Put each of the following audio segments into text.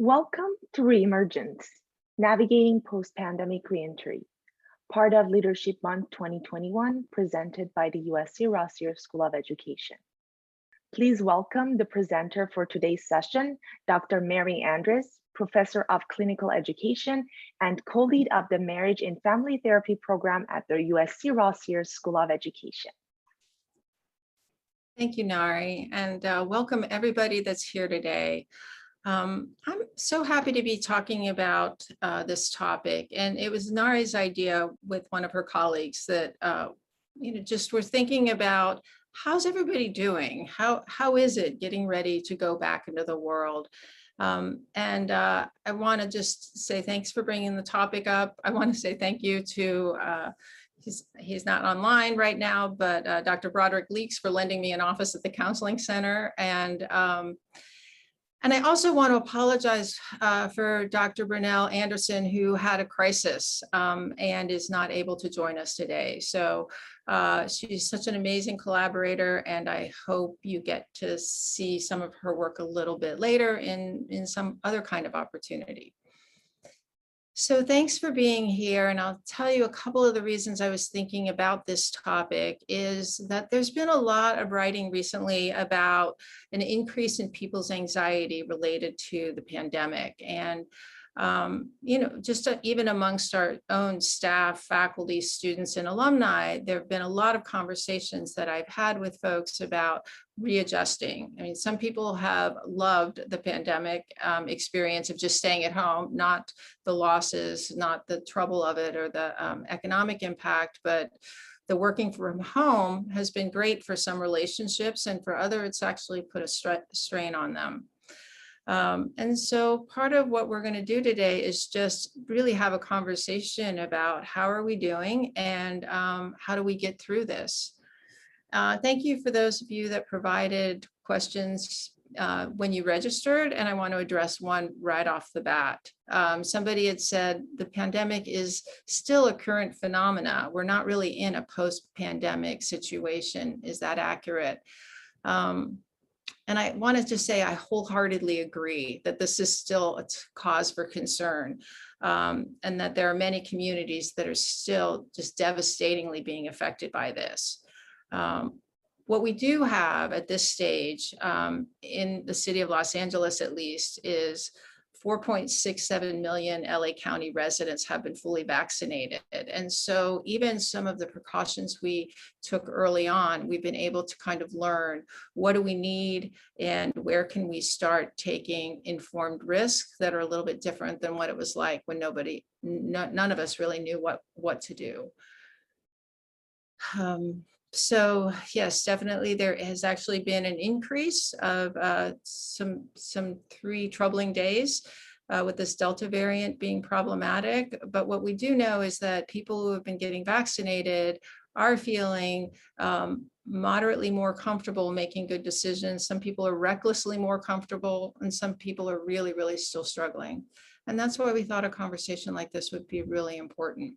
Welcome to Reemergence, Navigating Post-Pandemic Reentry, part of Leadership Month 2021, presented by the USC Rossier School of Education. Please welcome the presenter for today's session, Dr. Mary Andres, Professor of Clinical Education and co-lead of the Marriage and Family Therapy program at the USC Rossier School of Education. Thank you, Nari, and welcome everybody that's here today. I'm so happy to be talking about this topic, and it was Nari's idea with one of her colleagues that just we're thinking about how's everybody doing? How is it getting ready to go back into the world? I want to just say thanks for bringing the topic up. I want to say thank you to he's not online right now, but Dr. Broderick Leeks for lending me an office at the Counseling Center. And I also want to apologize for Dr. Brunel Anderson, who had a crisis and is not able to join us today. So she's such an amazing collaborator, and I hope you get to see some of her work a little bit later in some other kind of opportunity. So thanks for being here, and I'll tell you a couple of the reasons I was thinking about this topic is that there's been a lot of writing recently about an increase in people's anxiety related to the pandemic. And just even amongst our own staff, faculty, students, and alumni, there have been a lot of conversations that I've had with folks about readjusting. I mean, some people have loved the pandemic experience of just staying at home, not the losses, not the trouble of it or the economic impact, but the working from home has been great for some relationships, and for others, it's actually put a strain on them. And so part of what we're going to do today is just really have a conversation about how are we doing and how do we get through this. Thank you for those of you that provided questions when you registered, and I want to address one right off the bat. Somebody had said the pandemic is still a current phenomena. We're not really in a post-pandemic situation. Is that accurate? And I wanted to say I wholeheartedly agree that this is still a cause for concern, and that there are many communities that are still just devastatingly being affected by this. What we do have at this stage in the city of Los Angeles, at least, is 4.67 million LA County residents have been fully vaccinated. And so even some of the precautions we took early on, we've been able to kind of learn what do we need and where can we start taking informed risks that are a little bit different than what it was like when none of us really knew what to do. So yes, definitely there has actually been an increase of some 3 troubling days with this Delta variant being problematic. But what we do know is that people who have been getting vaccinated are feeling moderately more comfortable making good decisions. Some people are recklessly more comfortable, and some people are really, really still struggling. And that's why we thought a conversation like this would be really important.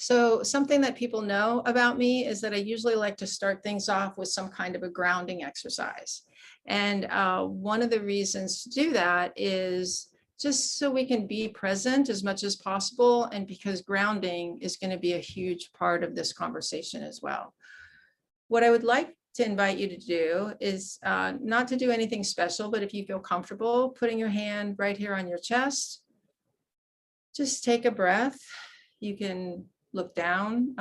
So something that people know about me is that I usually like to start things off with some kind of a grounding exercise. And one of the reasons to do that is just so we can be present as much as possible, and because grounding is going to be a huge part of this conversation as well. What I would like to invite you to do is not to do anything special, but if you feel comfortable putting your hand right here on your chest, just take a breath. You can look down,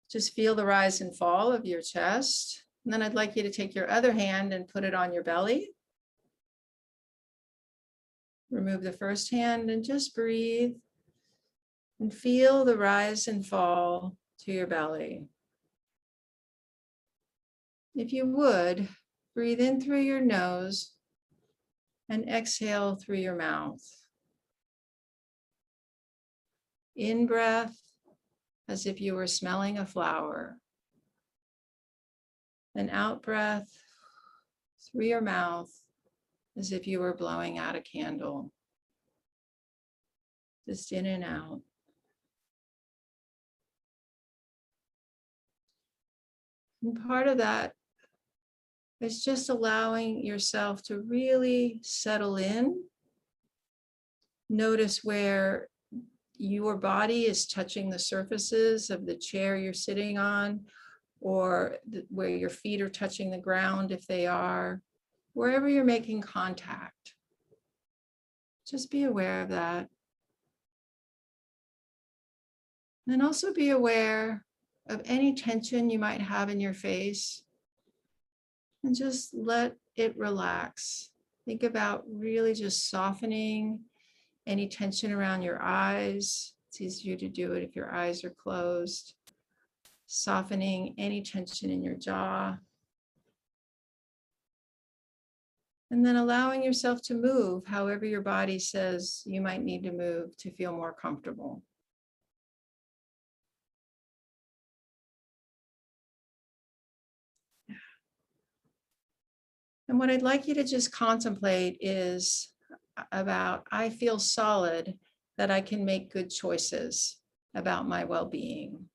just feel the rise and fall of your chest. And then I'd like you to take your other hand and put it on your belly. Remove the first hand and just breathe and feel the rise and fall to your belly. If you would, breathe in through your nose and exhale through your mouth. In breath, as if you were smelling a flower. And out breath through your mouth, as if you were blowing out a candle. Just in and out. And part of that It's just allowing yourself to really settle in. Notice where your body is touching the surfaces of the chair you're sitting on, or where your feet are touching the ground if they are, wherever you're making contact. Just be aware of that. And also be aware of any tension you might have in your face, and just let it relax. Think about really just softening any tension around your eyes. It's easier to do it if your eyes are closed. Softening any tension in your jaw. And then allowing yourself to move however your body says you might need to move to feel more comfortable. And what I'd like you to just contemplate is about, I feel solid that I can make good choices about my well-being.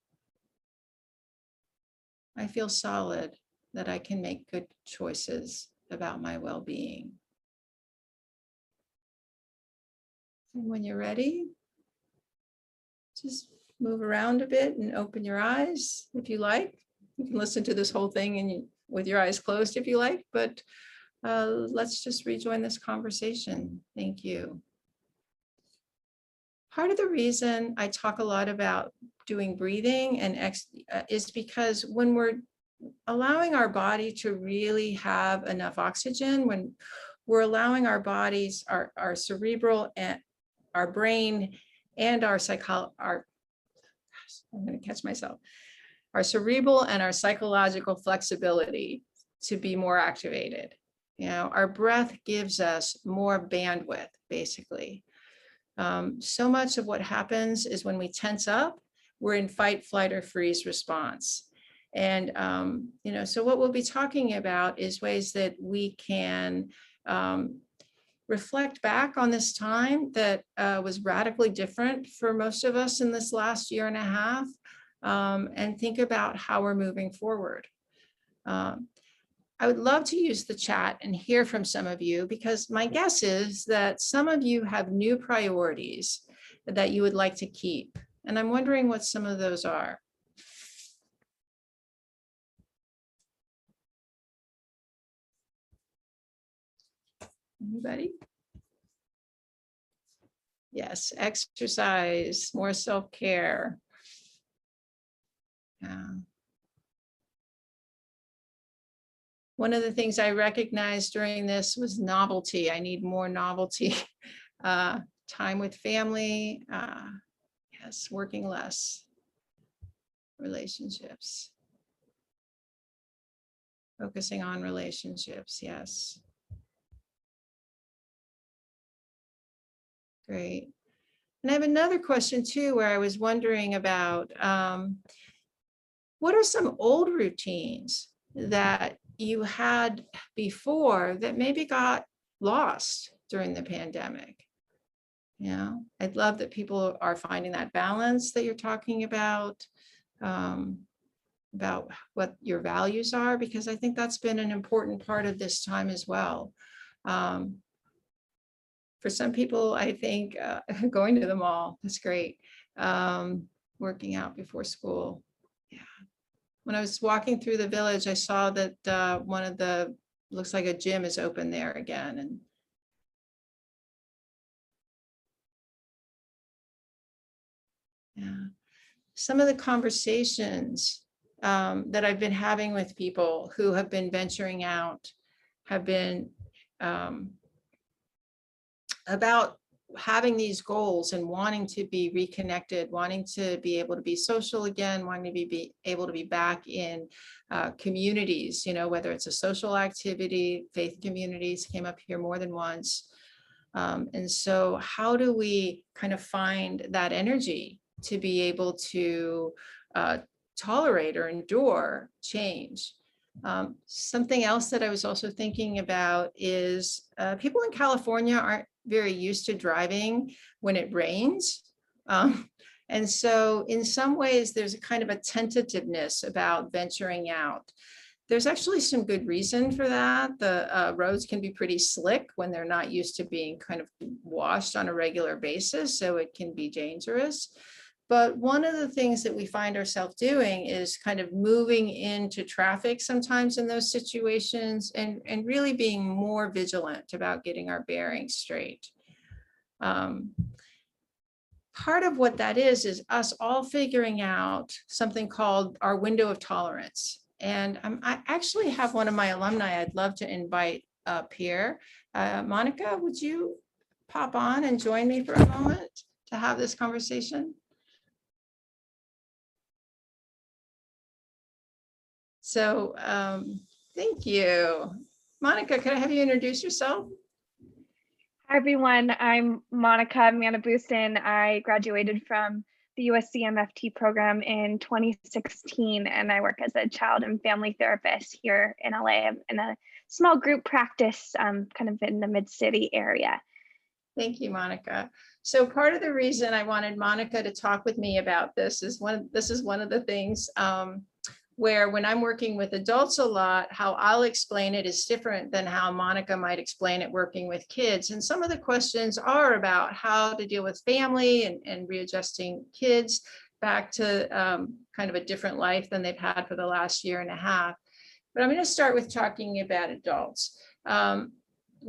I feel solid that I can make good choices about my well-being. And when you're ready, just move around a bit and open your eyes if you like. You can listen to this whole thing with your eyes closed if you like, but let's just rejoin this conversation. Thank you. Part of the reason I talk a lot about doing breathing and is because when we're allowing our body to really have enough oxygen, when we're allowing our bodies, our cerebral and our brain and our I'm going to catch myself, our cerebral and our psychological flexibility to be more activated. You know, our breath gives us more bandwidth, basically. So much of what happens is when we tense up, we're in fight, flight, or freeze response. And, you know, so what we'll be talking about is ways that we can reflect back on this time that was radically different for most of us in this last year and a half, and think about how we're moving forward. I would love to use the chat and hear from some of you, because my guess is that some of you have new priorities that you would like to keep. And I'm wondering what some of those are. Anybody? Yes, exercise, more self-care. One of the things I recognized during this was novelty. I need more novelty. Time with family, yes, working less, relationships, focusing on relationships, yes. Great. And I have another question too, where I was wondering about, what are some old routines that you had before that maybe got lost during the pandemic? You know, I'd love that people are finding that balance that you're talking about what your values are, because I think that's been an important part of this time as well. For some people, I think going to the mall, that's great. Working out before school. Yeah. When I was walking through the village, I saw that one of the, looks like a gym is open there again. And yeah, some of the conversations that I've been having with people who have been venturing out have been about having these goals and wanting to be reconnected, wanting to be able to be social again, wanting to be able to be back in communities, you know, whether it's a social activity, faith communities came up here more than once. And so how do we kind of find that energy to be able to tolerate or endure change? Something else that I was also thinking about is people in California aren't very used to driving when it rains. And so in some ways, there's a kind of a tentativeness about venturing out. There's actually some good reason for that. The roads can be pretty slick when they're not used to being kind of washed on a regular basis, so it can be dangerous. But one of the things that we find ourselves doing is kind of moving into traffic sometimes in those situations, and really being more vigilant about getting our bearings straight. Part of what that is us all figuring out something called our window of tolerance. And I actually have one of my alumni I'd love to invite up here. Monica, would you pop on and join me for a moment to have this conversation? So thank you. Monica, could I have you introduce yourself? Hi, everyone. I'm Monica Manabusin. I graduated from the USC MFT program in 2016, and I work as a child and family therapist here in LA in a small group practice, kind of in the mid-city area. Thank you, Monica. So part of the reason I wanted Monica to talk with me about this is one of the things where when I'm working with adults a lot, how I'll explain it is different than how Monica might explain it working with kids. And some of the questions are about how to deal with family and readjusting kids back to kind of a different life than they've had for the last year and a half. But I'm going to start with talking about adults. Well,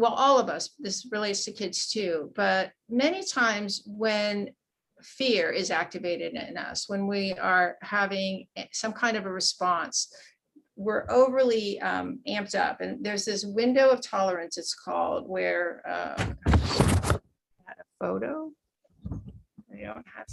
all of us, this relates to kids too, but many times when fear is activated in us, when we are having some kind of a response, we're overly amped up. And there's this window of tolerance, it's called, where I had a photo. I don't have.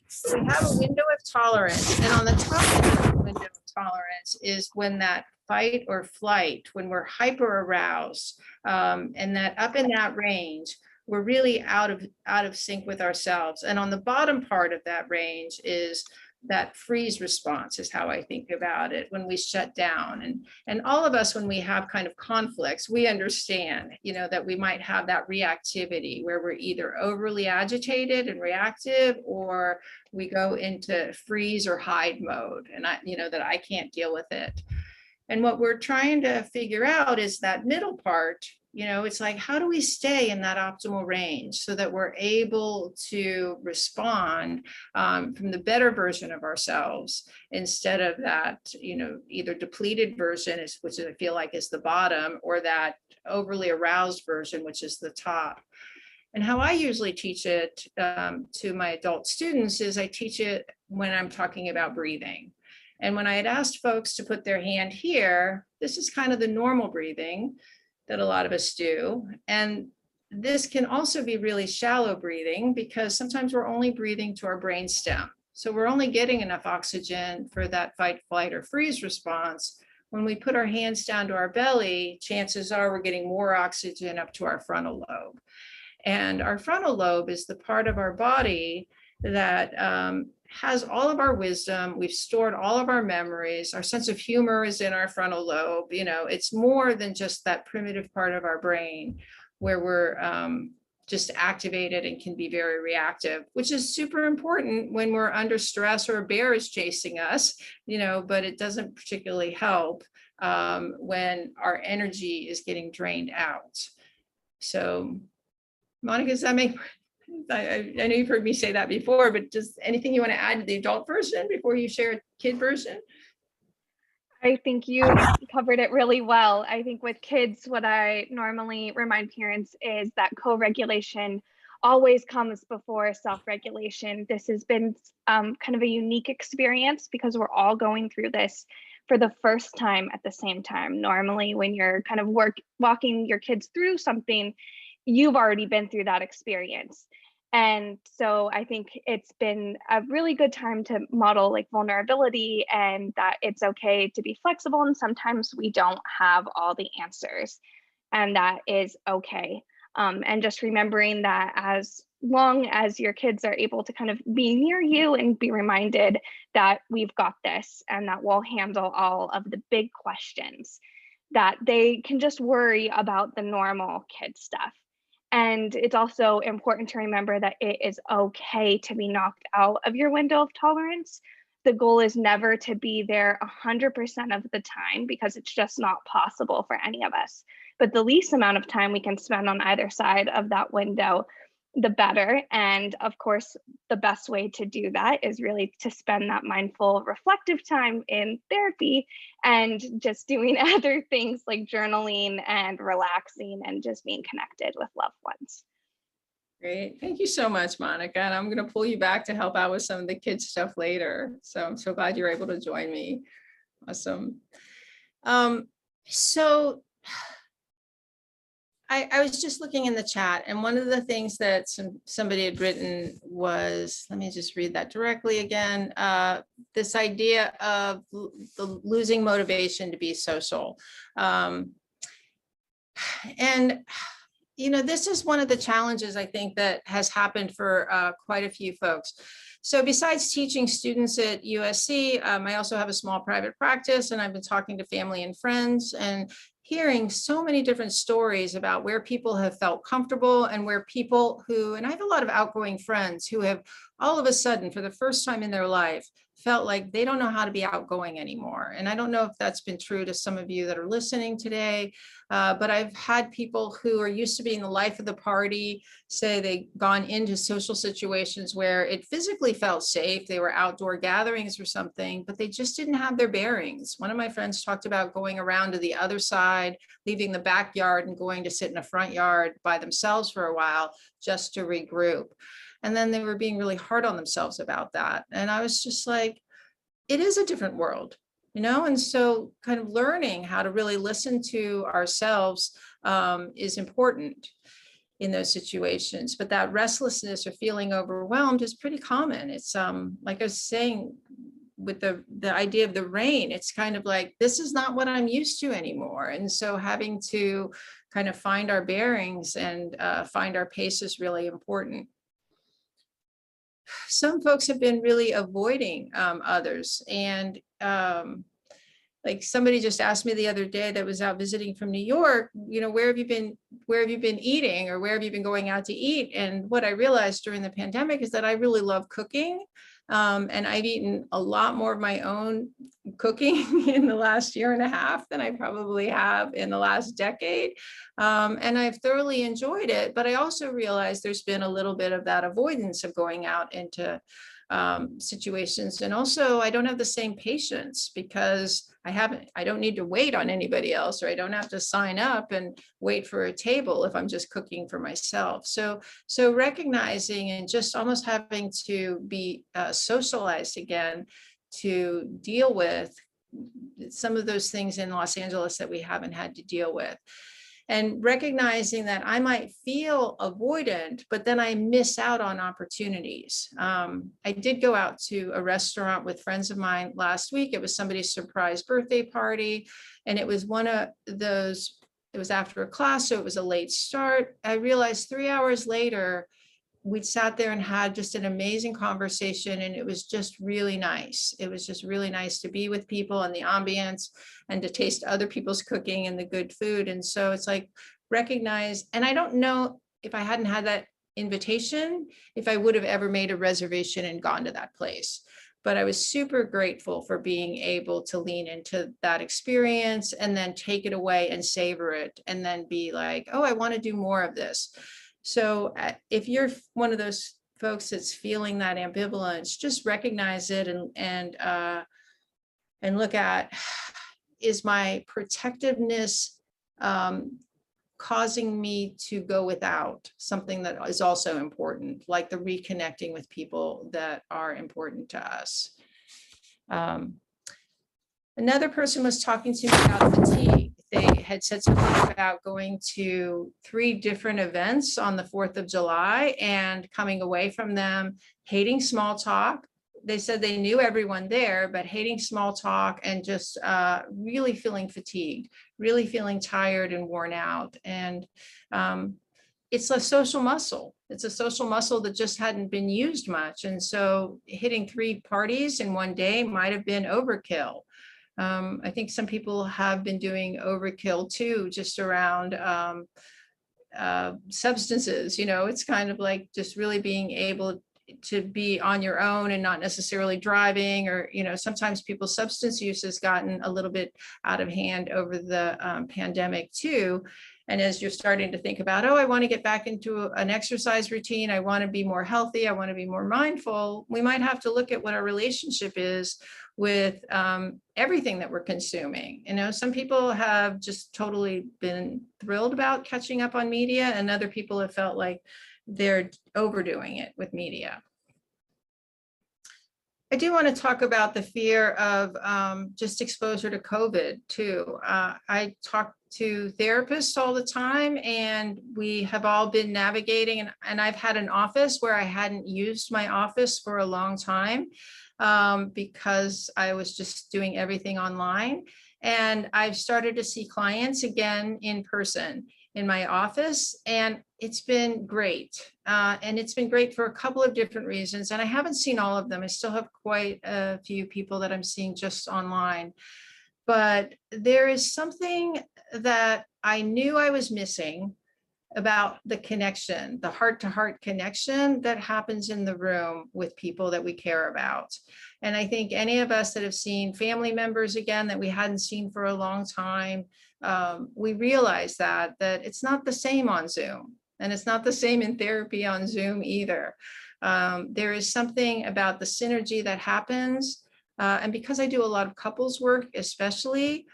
So we have a window of tolerance, and on the top of the window of tolerance is when that fight or flight, when we're hyper aroused, and that up in that range, we're really out of sync with ourselves. And on the bottom part of that range is that freeze response, is how I think about it, when we shut down. And all of us, when we have kind of conflicts, we understand, that we might have that reactivity where we're either overly agitated and reactive, or we go into freeze or hide mode, and that I can't deal with it. And what we're trying to figure out is that middle part. It's like, how do we stay in that optimal range so that we're able to respond from the better version of ourselves, instead of that, either depleted version, which I feel like is the bottom, or that overly aroused version, which is the top. And how I usually teach it to my adult students is I teach it when I'm talking about breathing. And when I had asked folks to put their hand here, this is kind of the normal breathing that a lot of us do. And this can also be really shallow breathing, because sometimes we're only breathing to our brainstem. So we're only getting enough oxygen for that fight, flight, or freeze response. When we put our hands down to our belly, chances are we're getting more oxygen up to our frontal lobe. And our frontal lobe is the part of our body that has all of our wisdom. We've stored all of our memories. Our sense of humor is in our frontal lobe. It's more than just that primitive part of our brain where we're just activated and can be very reactive, which is super important when we're under stress or a bear is chasing us, but it doesn't particularly help when our energy is getting drained out. So, Monica, does that make I know you've heard me say that before, but just anything you want to add to the adult version before you share a kid version? I think you covered it really well. I think with kids, what I normally remind parents is that co-regulation always comes before self-regulation. This has been kind of a unique experience because we're all going through this for the first time at the same time. Normally, when you're kind of walking your kids through something, you've already been through that experience. And so I think it's been a really good time to model like vulnerability, and that it's okay to be flexible. And sometimes we don't have all the answers, and that is okay. And just remembering that as long as your kids are able to kind of be near you and be reminded that we've got this and that we'll handle all of the big questions, that they can just worry about the normal kid stuff. And it's also important to remember that it is okay to be knocked out of your window of tolerance. the goal is never to be there 100% of the time, because it's just not possible for any of us. But the least amount of time we can spend on either side of that window, the better. And of course, the best way to do that is really to spend that mindful, reflective time in therapy and just doing other things like journaling and relaxing and just being connected with loved ones. Great. Thank you so much, Monica. And I'm going to pull you back to help out with some of the kids stuff later. So I'm so glad you're able to join me. Awesome. So I was just looking in the chat, and one of the things that somebody had written was, let me just read that directly again, this idea of the losing motivation to be social. And this is one of the challenges I think that has happened for quite a few folks. So besides teaching students at USC, I also have a small private practice, and I've been talking to family and friends and hearing so many different stories about where people have felt comfortable and where people who, and I have a lot of outgoing friends who have all of a sudden, for the first time in their life, felt like they don't know how to be outgoing anymore. And I don't know if that's been true to some of you that are listening today, but I've had people who are used to being the life of the party say they've gone into social situations where it physically felt safe. They were outdoor gatherings or something, but they just didn't have their bearings. One of my friends talked about going around to the other side, leaving the backyard and going to sit in a front yard by themselves for a while just to regroup. And then they were being really hard on themselves about that. And I was just like, it is a different world, and so kind of learning how to really listen to ourselves is important in those situations. But that restlessness or feeling overwhelmed is pretty common. It's like I was saying with the idea of the rain, it's kind of like, this is not what I'm used to anymore. And so having to kind of find our bearings and find our pace is really important. Some folks have been really avoiding others. And like somebody just asked me the other day that was out visiting from New York, where have you been eating, or where have you been going out to eat? And what I realized during the pandemic is that I really love cooking. And I've eaten a lot more of my own cooking in the last year and a half than I probably have in the last decade. And I've thoroughly enjoyed it. But I also realized there's been a little bit of that avoidance of going out into situations. And also I don't have the same patience because I don't need to wait on anybody else, or I don't have to sign up and wait for a table if I'm just cooking for myself. So recognizing and just almost having to be socialized again to deal with some of those things in Los Angeles that we haven't had to deal with. And recognizing that I might feel avoidant, but then I miss out on opportunities. I did go out to a restaurant with friends of mine last week. It was somebody's surprise birthday party. And it was one of those, it was after a class, so it was a late start. I realized 3 hours later, we sat there and had just an amazing conversation, and it was just really nice. It was just really nice to be with people and the ambience and to taste other people's cooking and the good food. And so it's like recognize, and I don't know if I hadn't had that invitation, if I would have ever made a reservation and gone to that place. But I was super grateful for being able to lean into that experience and then take it away and savor it, and then be like, oh, I want to do more of this. So if you're one of those folks that's feeling that ambivalence, just recognize it and look at, is my protectiveness causing me to go without something that is also important, like the reconnecting with people that are important to us. Another person was talking to me about fatigue. They had said something about going to 3 different events on the 4th of July and coming away from them hating small talk. They said they knew everyone there, but hating small talk and just really feeling fatigued, really feeling tired and worn out. And it's a social muscle. It's a social muscle that just hadn't been used much. And so hitting 3 parties in one day might have been overkill. I think some people have been doing overkill too, just around substances. It's kind of like just really being able, to be on your own and not necessarily driving, or, you know, sometimes people's substance use has gotten a little bit out of hand over the pandemic too. And as you're starting to think about, oh, I want to get back into an exercise routine, I want to be more healthy, I want to be more mindful, we might have to look at what our relationship is with everything that we're consuming. You know, some people have just totally been thrilled about catching up on media, and other people have felt like they're overdoing it with media. I do want to talk about the fear of just exposure to COVID too. I talk to therapists all the time, and we have all been navigating, and I've had an office where I hadn't used my office for a long time because I was just doing everything online. And I've started to see clients again in person in my office, and it's been great. And it's been great for a couple of different reasons. And I haven't seen all of them. I still have quite a few people that I'm seeing just online. But there is something that I knew I was missing about the connection, the heart-to-heart connection that happens in the room with people that we care about. And I think any of us that have seen family members again that we hadn't seen for a long time, we realize that it's not the same on Zoom, and it's not the same in therapy on Zoom either. There is something about the synergy that happens. And because I do a lot of couples work, especially,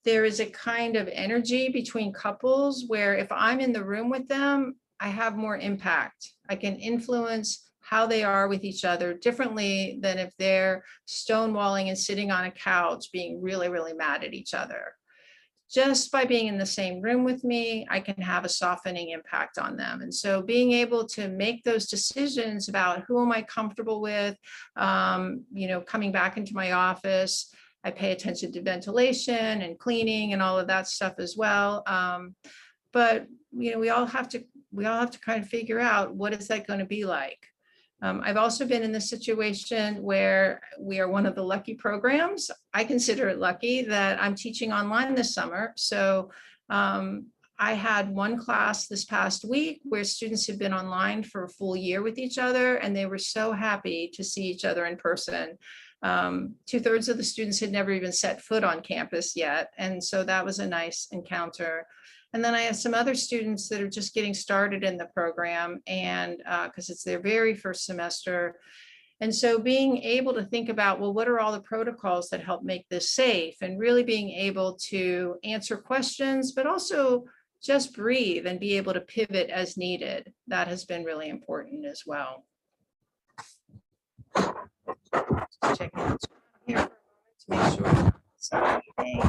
there is a kind of energy between couples where if I'm in the room with them, I have more impact. I can influence how they are with each other differently than if they're stonewalling and sitting on a couch being really, really mad at each other. Just by being in the same room with me, I can have a softening impact on them. And so being able to make those decisions about who am I comfortable with, you know, coming back into my office, I pay attention to ventilation and cleaning and all of that stuff as well. But, you know, we all have to kind of figure out what is that going to be like. I've also been in this situation where we are one of the lucky programs. I consider it lucky that I'm teaching online this summer. So I had one class this past week where students had been online for a full year with each other, and they were so happy to see each other in person. 2/3 of the students had never even set foot on campus yet. And so that was a nice encounter. And then I have some other students that are just getting started in the program, and because it's their very first semester. And so being able to think about, well, what are all the protocols that help make this safe, and really being able to answer questions, but also just breathe and be able to pivot as needed. That has been really important as well. Just checking out here for a moment to make sure it's not anything.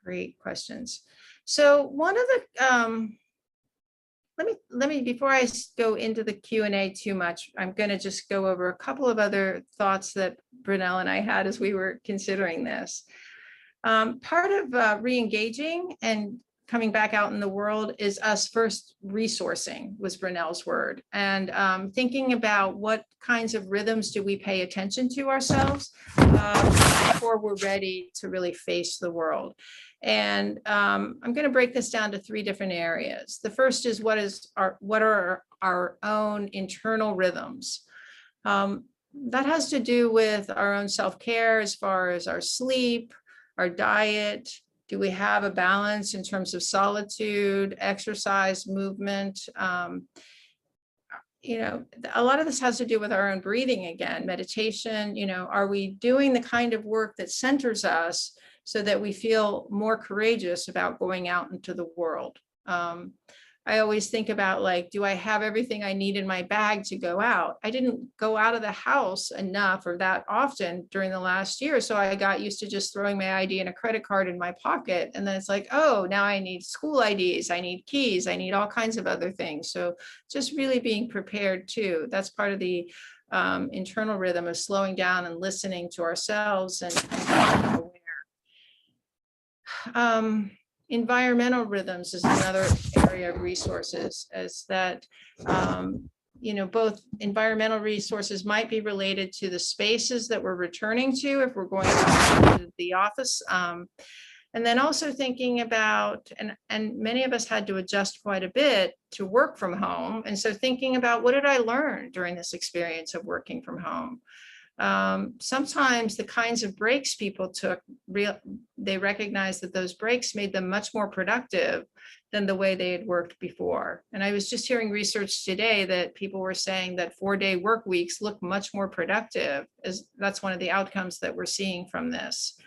Great questions. So one of the, let me, before I go into the Q&A too much, I'm going to just go over a couple of other thoughts that Brunel and I had as we were considering this. Part of re-engaging and coming back out in the world is us first resourcing, was Brunel's word, and thinking about what kinds of rhythms do we pay attention to ourselves before we're ready to really face the world. And I'm going to break this down to 3 different areas. The first is what are our own internal rhythms. That has to do with our own self-care as far as our sleep, our diet. Do we have a balance in terms of solitude, exercise, movement? You know, a lot of this has to do with our own breathing again, meditation. You know, are we doing the kind of work that centers us so that we feel more courageous about going out into the world? I always think about, like, do I have everything I need in my bag to go out? I didn't go out of the house enough or that often during the last year. So I got used to just throwing my ID and a credit card in my pocket. And then it's like, oh, now I need school IDs, I need keys, I need all kinds of other things. So just really being prepared too. That's part of the internal rhythm of slowing down and listening to ourselves and being aware. Environmental rhythms is another area of resources, as that, you know, both environmental resources might be related to the spaces that we're returning to if we're going back to the office. And And then also thinking about, and many of us had to adjust quite a bit to work from home. And so thinking about, what did I learn during this experience of working from home? Sometimes the kinds of breaks people took, they recognized that those breaks made them much more productive than the way they had worked before. And I was just hearing research today that people were saying that 4-day work weeks look much more productive, as that's one of the outcomes that we're seeing from this.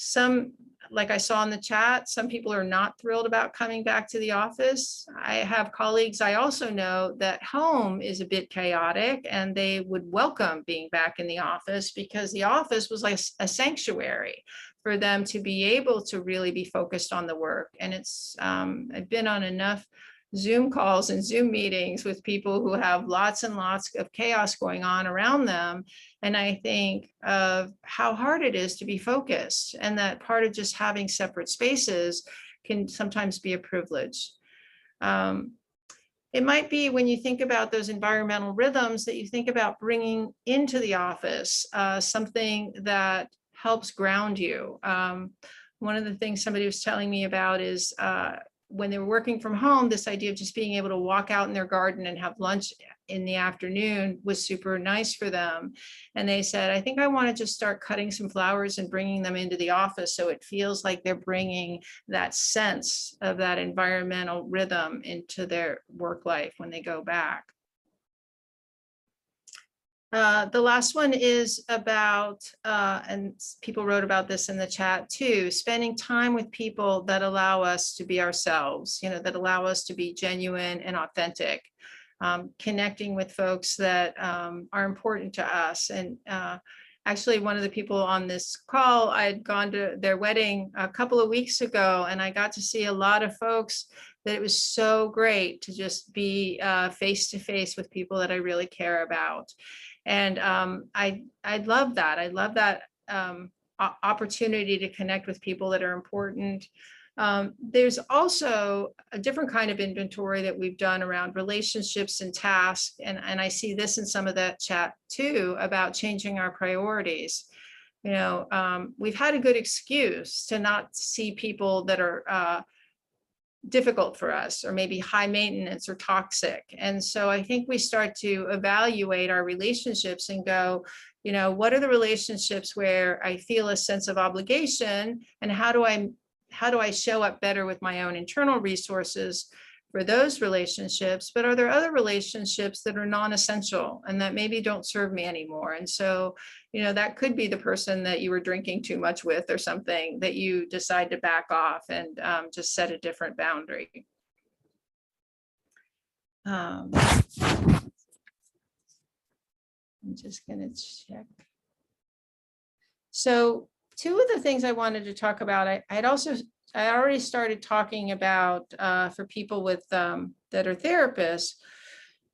Some, like I saw in the chat, some people are not thrilled about coming back to the office. I have colleagues I also know that home is a bit chaotic, and they would welcome being back in the office because the office was like a sanctuary for them to be able to really be focused on the work. And it's, I've been on enough Zoom calls and Zoom meetings with people who have lots and lots of chaos going on around them. And I think of how hard it is to be focused, and that part of just having separate spaces can sometimes be a privilege. It might be, when you think about those environmental rhythms, that you think about bringing into the office something that helps ground you. One of the things somebody was telling me about is when they were working from home, this idea of just being able to walk out in their garden and have lunch in the afternoon was super nice for them. And they said, I think I want to just start cutting some flowers and bringing them into the office, so it feels like they're bringing that sense of that environmental rhythm into their work life when they go back. The last one is about, and people wrote about this in the chat too, spending time with people that allow us to be ourselves, you know, that allow us to be genuine and authentic, connecting with folks that are important to us. And actually, one of the people on this call, I had gone to their wedding a couple of weeks ago, and I got to see a lot of folks that it was so great to just be face to face with people that I really care about. And I love that. I love that opportunity to connect with people that are important. There's also a different kind of inventory that we've done around relationships and tasks. And I see this in some of that chat too, about changing our priorities. You know, we've had a good excuse to not see people that are difficult for us, or maybe high maintenance or toxic. And so I think we start to evaluate our relationships and go, you know, what are the relationships where I feel a sense of obligation, and how do I show up better with my own internal resources for those relationships? But are there other relationships that are non-essential and that maybe don't serve me anymore? And so, you know, that could be the person that you were drinking too much with, or something that you decide to back off and just set a different boundary. I'm just going to check. So two of the things I wanted to talk about, I already started talking about for people with that are therapists.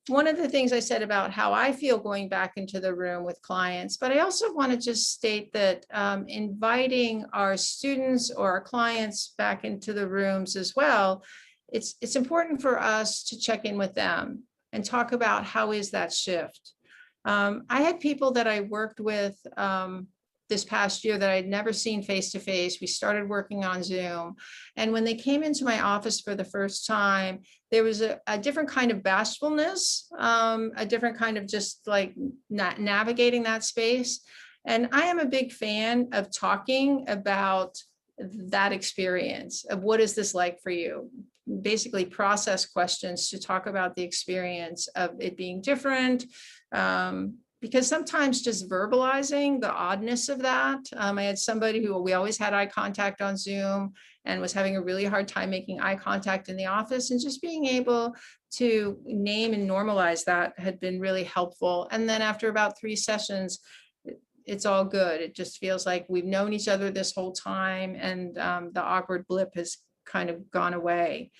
One of the things I said about how I feel going back into the room with clients, but I also want to just state that inviting our students or our clients back into the rooms as well, it's important for us to check in with them and talk about how is that shift. I had people that I worked with this past year that I'd never seen face to face. We started working on Zoom. And when they came into my office for the first time, there was a different kind of bashfulness, a different kind of just like not navigating that space. And I am a big fan of talking about that experience of what is this like for you? Basically process questions to talk about the experience of it being different. Because sometimes just verbalizing the oddness of that. I had somebody who, we always had eye contact on Zoom and was having a really hard time making eye contact in the office, and just being able to name and normalize that had been really helpful. And then after about 3 sessions, it's all good. It just feels like we've known each other this whole time, and the awkward blip has kind of gone away.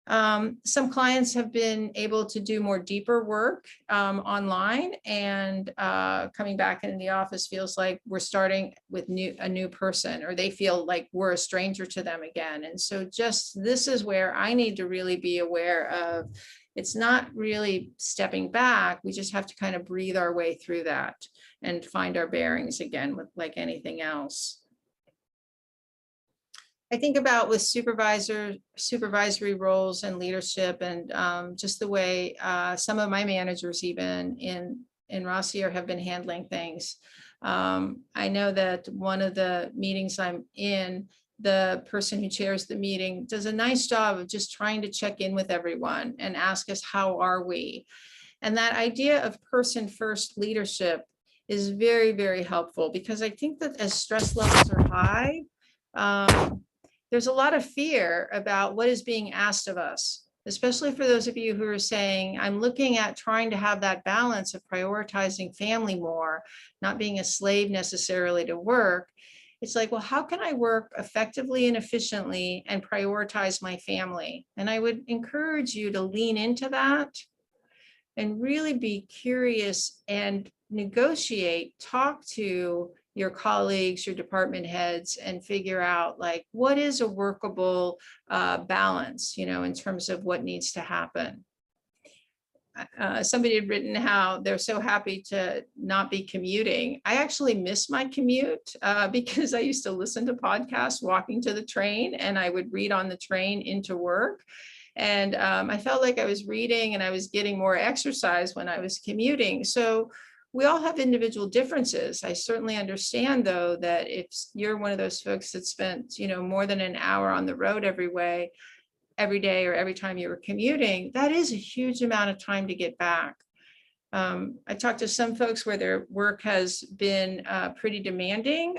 Some clients have been able to do more deeper work online, and coming back into the office feels like we're starting with a new person, or they feel like we're a stranger to them again. And so just this is where I need to really be aware of, it's not really stepping back. We just have to kind of breathe our way through that and find our bearings again, with like anything else. I think about with supervisory roles and leadership, and just the way some of my managers even in Rossier have been handling things. I know that one of the meetings I'm in, the person who chairs the meeting does a nice job of just trying to check in with everyone and ask us, how are we? And that idea of person first leadership is very, very helpful, because I think that as stress levels are high, there's a lot of fear about what is being asked of us, especially for those of you who are saying, I'm looking at trying to have that balance of prioritizing family more, not being a slave necessarily to work. It's like, well, how can I work effectively and efficiently and prioritize my family? And I would encourage you to lean into that and really be curious and negotiate, talk to your colleagues, your department heads, and figure out, like, what is a workable balance, in terms of what needs to happen. Somebody had written how they're so happy to not be commuting. I actually miss my commute because I used to listen to podcasts walking to the train, and I would read on the train into work. And I felt like I was reading and I was getting more exercise when I was commuting. So we all have individual differences. I certainly understand, though, that if you're one of those folks that spent, more than an hour on the road every day or every time you were commuting, that is a huge amount of time to get back. I talked to some folks where their work has been pretty demanding,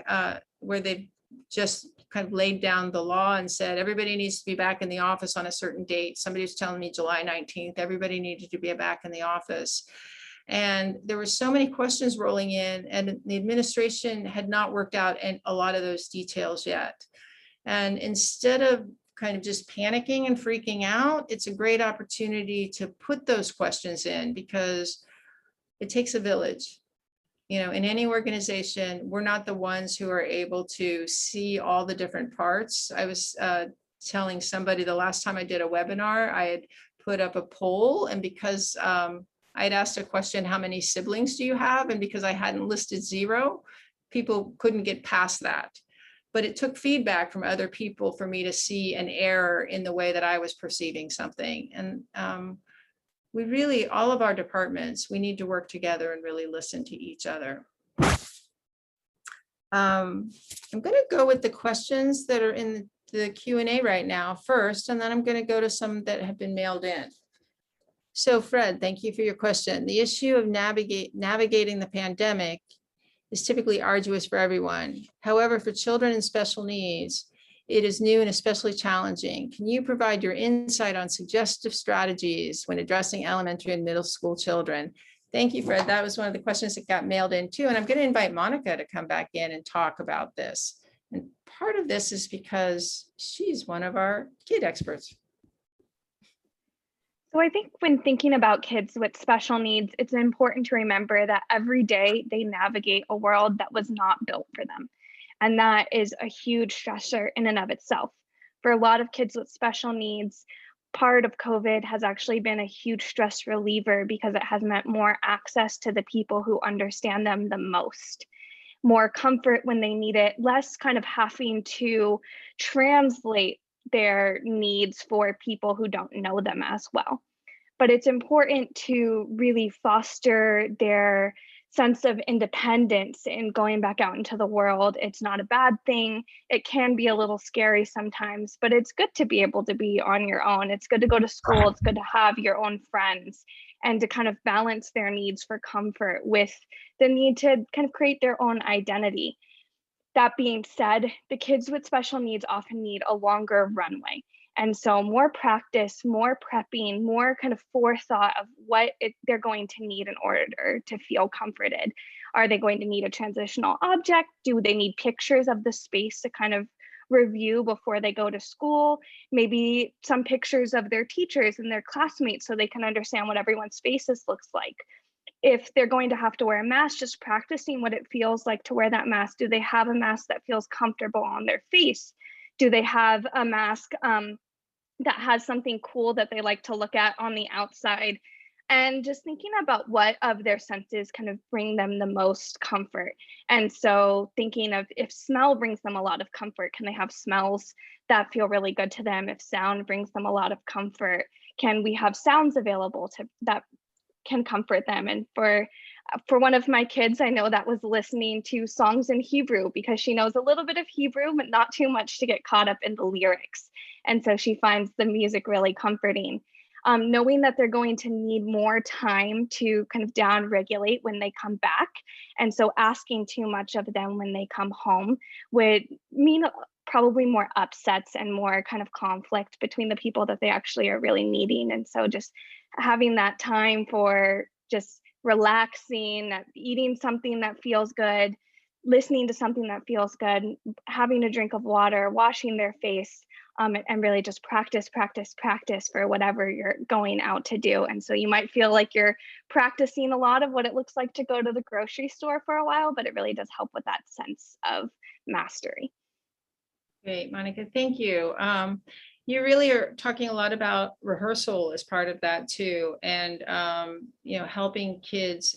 where they've just kind of laid down the law and said, everybody needs to be back in the office on a certain date. Somebody was telling me July 19th, everybody needed to be back in the office. And there were so many questions rolling in, and the administration had not worked out a lot of those details yet. And instead of kind of just panicking and freaking out, it's a great opportunity to put those questions in, because it takes a village. In any organization, we're not the ones who are able to see all the different parts. I was telling somebody the last time I did a webinar, I had put up a poll, and because I'd asked a question, how many siblings do you have? And because I hadn't listed 0, people couldn't get past that. But it took feedback from other people for me to see an error in the way that I was perceiving something. And we really, all of our departments, we need to work together and really listen to each other. I'm going to go with the questions that are in the Q&A right now first, and then I'm going to go to some that have been mailed in. So Fred, thank you for your question. The issue of navigating the pandemic is typically arduous for everyone. However, for children in special needs, it is new and especially challenging. Can you provide your insight on suggestive strategies when addressing elementary and middle school children? Thank you, Fred. That was one of the questions that got mailed in too. And I'm going to invite Monica to come back in and talk about this. And part of this is because she's one of our kid experts. So I think when thinking about kids with special needs, it's important to remember that every day they navigate a world that was not built for them. And that is a huge stressor in and of itself. For a lot of kids with special needs, part of COVID has actually been a huge stress reliever, because it has meant more access to the people who understand them the most, more comfort when they need it, less kind of having to translate their needs for people who don't know them as well. But it's important to really foster their sense of independence in going back out into the world. It's not a bad thing. It can be a little scary sometimes, but it's good to be able to be on your own. It's good to go to school. It's good to have your own friends, and to kind of balance their needs for comfort with the need to kind of create their own identity. That being said, the kids with special needs often need a longer runway. And so more practice, more prepping, more kind of forethought of what they're going to need in order to feel comforted. Are they going to need a transitional object? Do they need pictures of the space to kind of review before they go to school? Maybe some pictures of their teachers and their classmates so they can understand what everyone's faces looks like. If they're going to have to wear a mask, just practicing what it feels like to wear that mask. Do they have a mask that feels comfortable on their face? Do they have a mask that has something cool that they like to look at on the outside and just thinking about what of their senses kind of bring them the most comfort. And so thinking of if smell brings them a lot of comfort, can they have smells that feel really good to them? If sound brings them a lot of comfort, can we have sounds available to that can comfort them? And for one of my kids, I know that was listening to songs in Hebrew, because she knows a little bit of Hebrew, but not too much to get caught up in the lyrics. And so she finds the music really comforting. Knowing that they're going to need more time to kind of down regulate when they come back. And so asking too much of them when they come home would mean probably more upsets and more kind of conflict between the people that they actually are really needing. And so just having that time for just relaxing, eating something that feels good, listening to something that feels good, having a drink of water, washing their face, and really just practice for whatever you're going out to do. And so you might feel like you're practicing a lot of what it looks like to go to the grocery store for a while, but it really does help with that sense of mastery. Great, Monica, thank you. You really are talking a lot about rehearsal as part of that too, and helping kids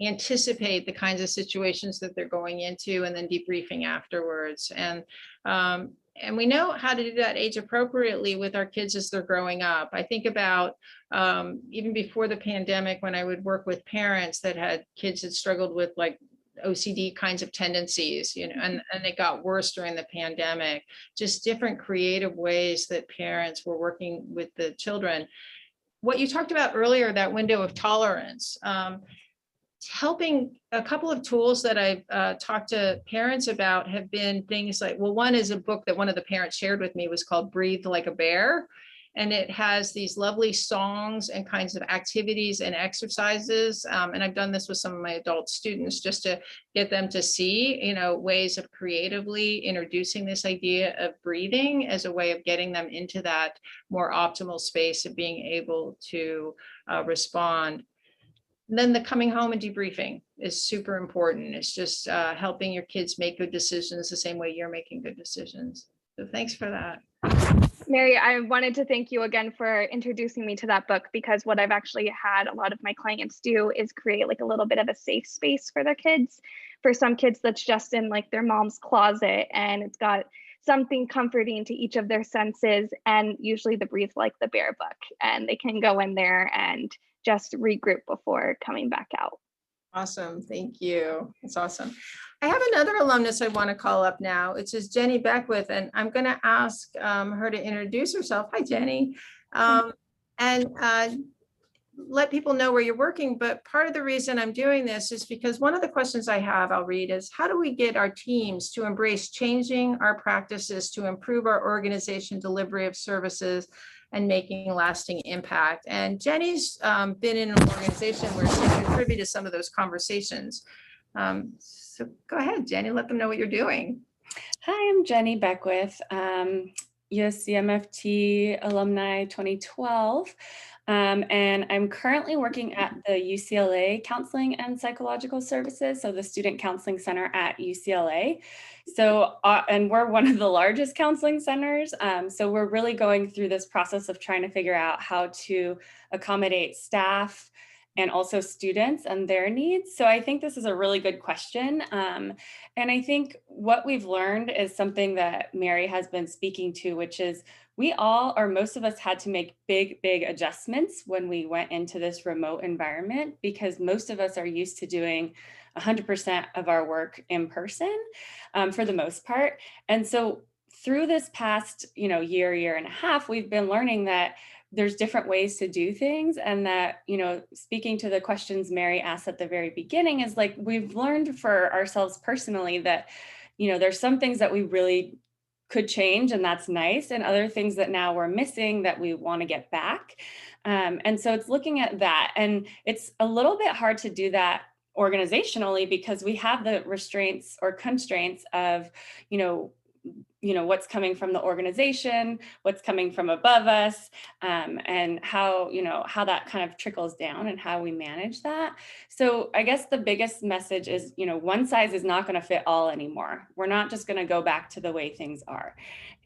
anticipate the kinds of situations that they're going into, and then debriefing afterwards. And we know how to do that age appropriately with our kids as they're growing up. I think about even before the pandemic, when I would work with parents that had kids that struggled with like OCD kinds of tendencies, and it got worse during the pandemic, just different creative ways that parents were working with the children. What you talked about earlier, that window of tolerance, helping, a couple of tools that I've talked to parents about have been things like, well, one is a book that one of the parents shared with me, was called Breathe Like a Bear. And it has these lovely songs and kinds of activities and exercises. And I've done this with some of my adult students just to get them to see, ways of creatively introducing this idea of breathing as a way of getting them into that more optimal space of being able to respond. And then the coming home and debriefing is super important. It's just helping your kids make good decisions the same way you're making good decisions. So thanks for that. Mary, I wanted to thank you again for introducing me to that book, because what I've actually had a lot of my clients do is create like a little bit of a safe space for their kids. For some kids, that's just in like their mom's closet, and it's got something comforting to each of their senses, and usually the Breathe Like the Bear book, and they can go in there and just regroup before coming back out. Awesome, thank you. That's awesome. I have another alumnus I want to call up now. It's just Jenny Beckwith, and I'm going to ask her to introduce herself. Hi, Jenny. And let people know where you're working. But part of the reason I'm doing this is because one of the questions I have, I'll read, is how do we get our teams to embrace changing our practices to improve our organization delivery of services and making lasting impact? And Jenny's been in an organization where she can privy to some of those conversations. So go ahead, Jenny, let them know what you're doing. Hi, I'm Jenny Beckwith, USCMFT alumni 2012. And I'm currently working at the UCLA Counseling and Psychological Services, so the Student Counseling Center at UCLA. So, and we're one of the largest counseling centers. So we're really going through this process of trying to figure out how to accommodate staff and also students and their needs. So I think this is a really good question. And I think what we've learned is something that Mary has been speaking to, which is we all, or most of us, had to make big adjustments when we went into this remote environment, because most of us are used to doing 100% of our work in person for the most part. And so through this past, year and a half, we've been learning that there's different ways to do things, and that, speaking to the questions Mary asked at the very beginning, is like, we've learned for ourselves personally that, there's some things that we really could change, and that's nice, and other things that now we're missing that we want to get back. And so it's looking at that, and it's a little bit hard to do that organizationally because we have the restraints or constraints of, what's coming from the organization, what's coming from above us, and how that kind of trickles down and how we manage that. So I guess the biggest message is, one size is not going to fit all anymore. We're not just going to go back to the way things are.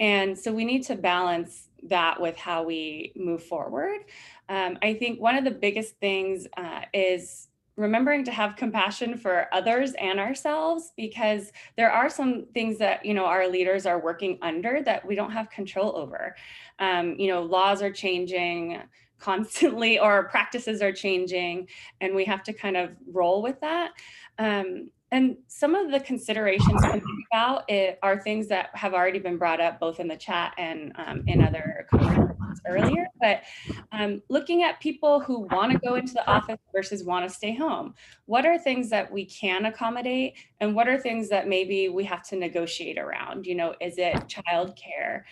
And so we need to balance that with how we move forward. I think one of the biggest things is remembering to have compassion for others and ourselves, because there are some things that, our leaders are working under that we don't have control over. Laws are changing constantly, or practices are changing, and we have to kind of roll with that. And some of the considerations to think about are things that have already been brought up both in the chat and in other conversations earlier. But looking at people who want to go into the office versus want to stay home. What are things that we can accommodate, and what are things that maybe we have to negotiate around? Is it childcare?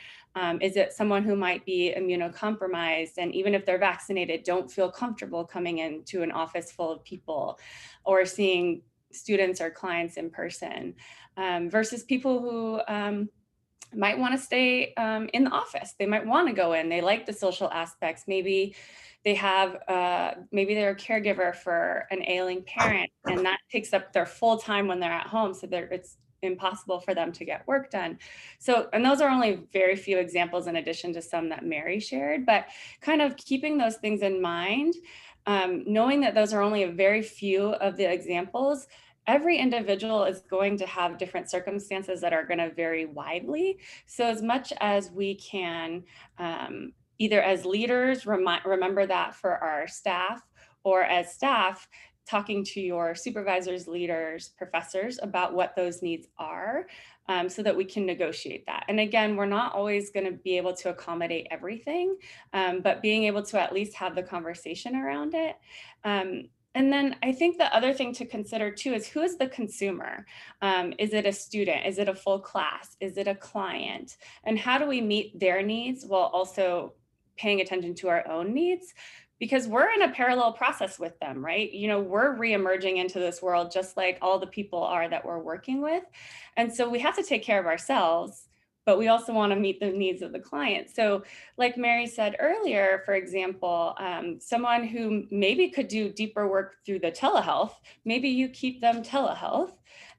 Is it someone who might be immunocompromised, and even if they're vaccinated, don't feel comfortable coming into an office full of people or seeing students or clients in person, versus people who might want to stay in the office. They might want to go in. They like the social aspects. Maybe they have, maybe they're a caregiver for an ailing parent, and that takes up their full time when they're at home. So it's impossible for them to get work done. So, and those are only very few examples in addition to some that Mary shared, but kind of keeping those things in mind, knowing that those are only a very few of the examples. Every individual is going to have different circumstances that are going to vary widely. So as much as we can, either as leaders, remember that for our staff, or as staff, talking to your supervisors, leaders, professors about what those needs are, so that we can negotiate that. And again, we're not always going to be able to accommodate everything, but being able to at least have the conversation around it. And then I think the other thing to consider too is, who is the consumer? Is it a student? Is it a full class? Is it a client? And how do we meet their needs while also paying attention to our own needs? Because we're in a parallel process with them, right? We're re-emerging into this world just like all the people are that we're working with. And so we have to take care of ourselves, but we also want to meet the needs of the client. So like Mary said earlier, for example, someone who maybe could do deeper work through the telehealth, maybe you keep them telehealth,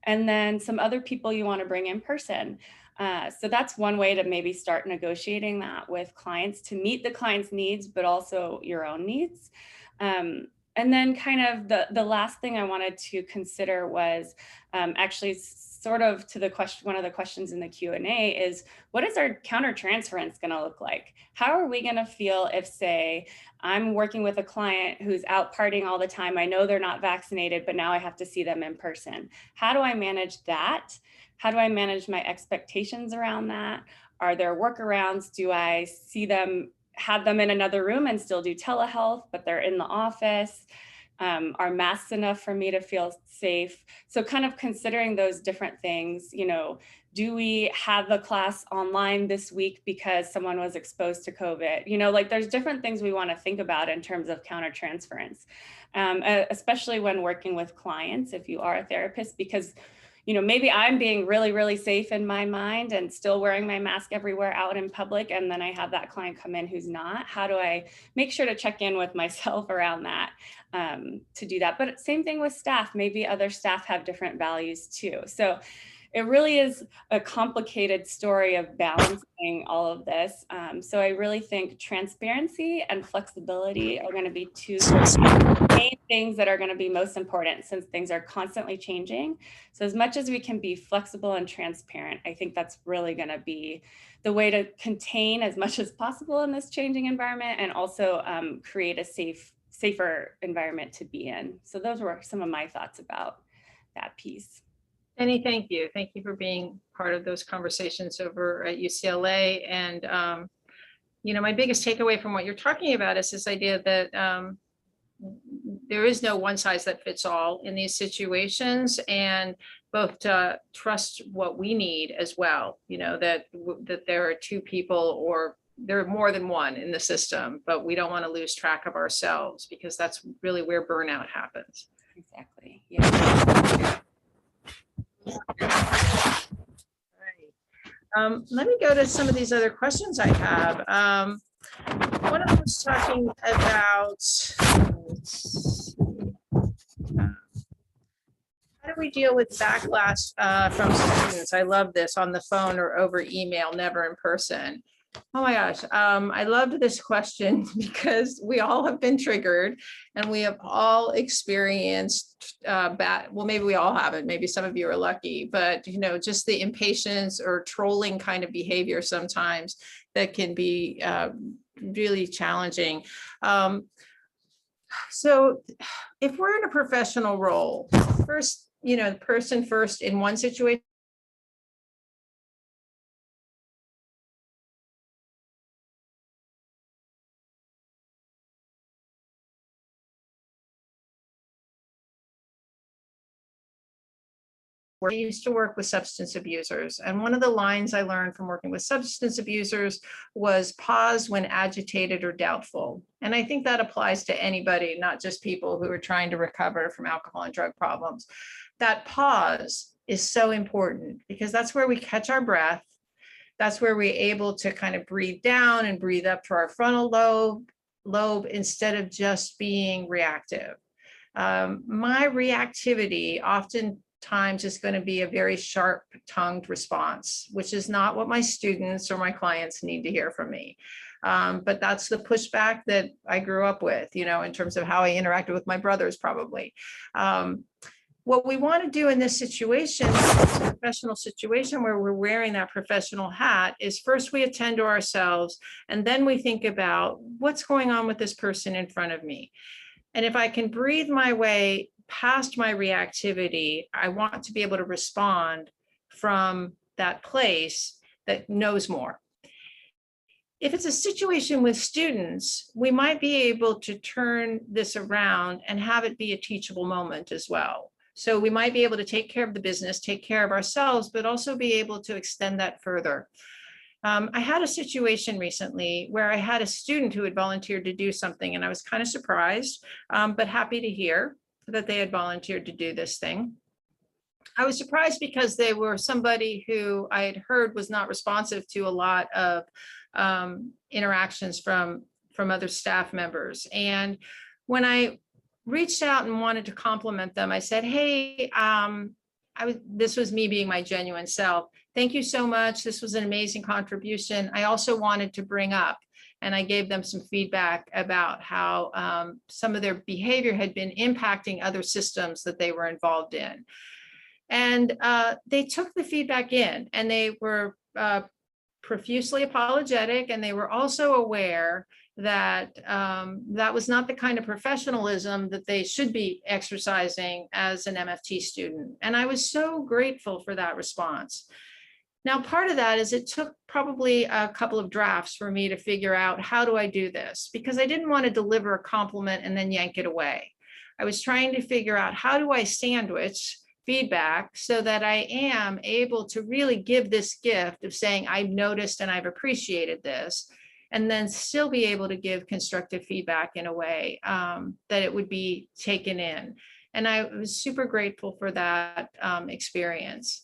and then some other people you want to bring in person. So that's one way to maybe start negotiating that with clients, to meet the client's needs, but also your own needs. And then kind of the last thing I wanted to consider was actually sort of to the question, one of the questions in the Q&A is, what is our countertransference going to look like? How are we going to feel if, say, I'm working with a client who's out partying all the time. I know they're not vaccinated, but now I have to see them in person. How do I manage that? How do I manage my expectations around that? Are there workarounds? Do I see them, have them in another room and still do telehealth, but they're in the office? Are masks enough for me to feel safe? So kind of considering those different things, do we have the class online this week because someone was exposed to COVID? Like there's different things we want to think about in terms of countertransference, especially when working with clients, if you are a therapist, because maybe I'm being really, really safe in my mind and still wearing my mask everywhere out in public. And then I have that client come in who's not. How do I make sure to check in with myself around that to do that? But same thing with staff. Maybe other staff have different values too. So it really is a complicated story of balancing all of this. So I really think transparency and flexibility are going to be two main things that are going to be most important, since things are constantly changing. So as much as we can be flexible and transparent, I think that's really going to be the way to contain as much as possible in this changing environment, and also create a safer environment to be in. So those were some of my thoughts about that piece. Penny, thank you. Thank you for being part of those conversations over at UCLA. And, my biggest takeaway from what you're talking about is this idea that there is no one size that fits all in these situations, and both to trust what we need as well, that there are two people, or there are more than one in the system, but we don't want to lose track of ourselves, because that's really where burnout happens. Exactly. Yeah. Let me go to some of these other questions I have. One of them was talking about, how do we deal with backlash from students? I love this, on the phone or over email, never in person. Oh my gosh, I loved this question because we all have been triggered and we have all experienced well, maybe we all haven't, maybe some of you are lucky, but you know, just the impatience or trolling kind of behavior sometimes that can be really challenging. So if we're in a professional role, first, you know, person first in one situation, I used to work with substance abusers, and one of the lines I learned from working with substance abusers was pause when agitated or doubtful. And I think that applies to anybody, not just people who are trying to recover from alcohol and drug problems. That pause is so important because that's where we catch our breath. That's where we're able to kind of breathe down and breathe up to our frontal lobe instead of just being reactive. My reactivity often times is going to be a very sharp-tongued response, which is not what my students or my clients need to hear from me. But that's the pushback that I grew up with, you know, in terms of how I interacted with my brothers, probably. What we want to do in this situation, this professional situation where we're wearing that professional hat, is first we attend to ourselves, and then we think about what's going on with this person in front of me. And if I can breathe my way past my reactivity, I want to be able to respond from that place that knows more. If it's a situation with students, we might be able to turn this around and have it be a teachable moment as well. So we might be able to take care of the business, take care of ourselves, but also be able to extend that further. I had a situation recently where I had a student who had volunteered to do something, and I was kind of surprised, but happy to hear that they had volunteered to do this thing. I was surprised because they were somebody who I had heard was not responsive to a lot of interactions from other staff members. And when I reached out and wanted to compliment them, I said, hey, this was me being my genuine self. Thank you so much. This was an amazing contribution. I also wanted to bring up, and I gave them some feedback about how some of their behavior had been impacting other systems that they were involved in. And they took the feedback in, and they were profusely apologetic, and they were also aware that that was not the kind of professionalism that they should be exercising as an MFT student. And I was so grateful for that response. Now, part of that is it took probably a couple of drafts for me to figure out, how do I do this? Because I didn't want to deliver a compliment and then yank it away. I was trying to figure out, how do I sandwich feedback so that I am able to really give this gift of saying, I've noticed and I've appreciated this, and then still be able to give constructive feedback in a way that it would be taken in. And I was super grateful for that experience.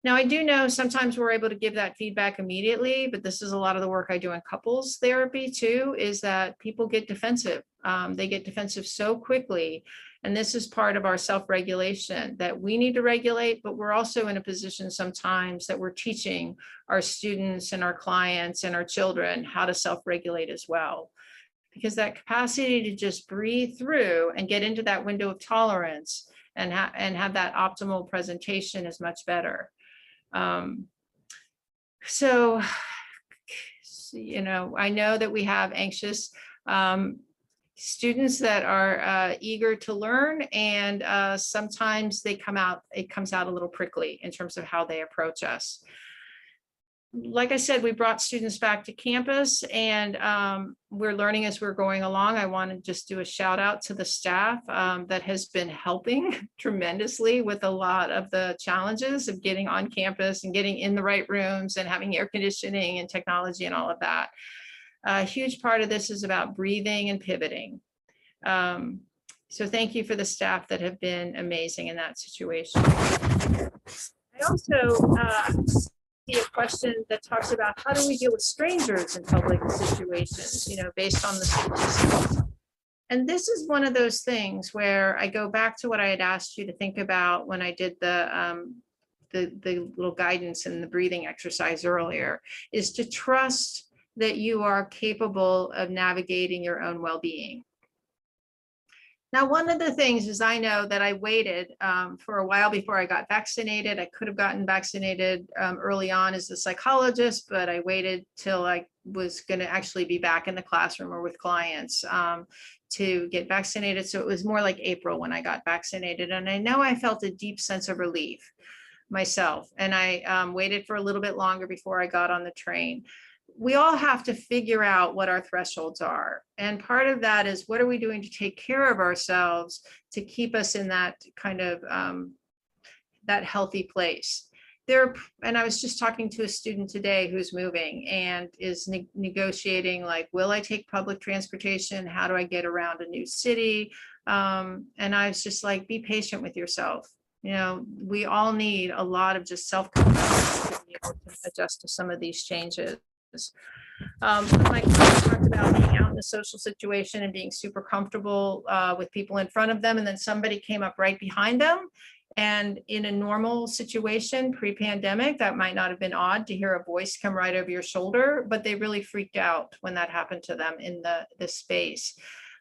Now, I do know sometimes we're able to give that feedback immediately, but this is a lot of the work I do in couples therapy too, is that people get defensive. They get defensive so quickly. And this is part of our self-regulation that we need to regulate, but we're also in a position sometimes that we're teaching our students and our clients and our children how to self-regulate as well. Because that capacity to just breathe through and get into that window of tolerance and have that optimal presentation is much better. So, you know, I know that we have anxious students that are eager to learn, and sometimes it comes out a little prickly in terms of how they approach us. Like I said, we brought students back to campus, and we're learning as we're going along. I want to just do a shout out to the staff that has been helping tremendously with a lot of the challenges of getting on campus and getting in the right rooms and having air conditioning and technology and all of that. A huge part of this is about breathing and pivoting. So thank you for the staff that have been amazing in that situation. I also see a question that talks about how do we deal with strangers in public situations, based on the statistics. And this is one of those things where I go back to what I had asked you to think about when I did the little guidance and the breathing exercise earlier, is to trust that you are capable of navigating your own well-being. Now, one of the things is I know that I waited for a while before I got vaccinated. I could have gotten vaccinated early on as a psychologist, but I waited till I was going to actually be back in the classroom or with clients to get vaccinated. So it was more like April when I got vaccinated. And I know I felt a deep sense of relief myself. And I waited for a little bit longer before I got on the train. We all have to figure out what our thresholds are. And part of that is, what are we doing to take care of ourselves to keep us in that kind of that healthy place? And I was just talking to a student today who's moving and is negotiating, like, will I take public transportation? How do I get around a new city? And I was just like, be patient with yourself. We all need a lot of just self-compassion to be able to adjust to some of these changes. My colleague talked about being out in a social situation and being super comfortable with people in front of them, and then somebody came up right behind them. And in a normal situation pre-pandemic, that might not have been odd to hear a voice come right over your shoulder, but they really freaked out when that happened to them in the space.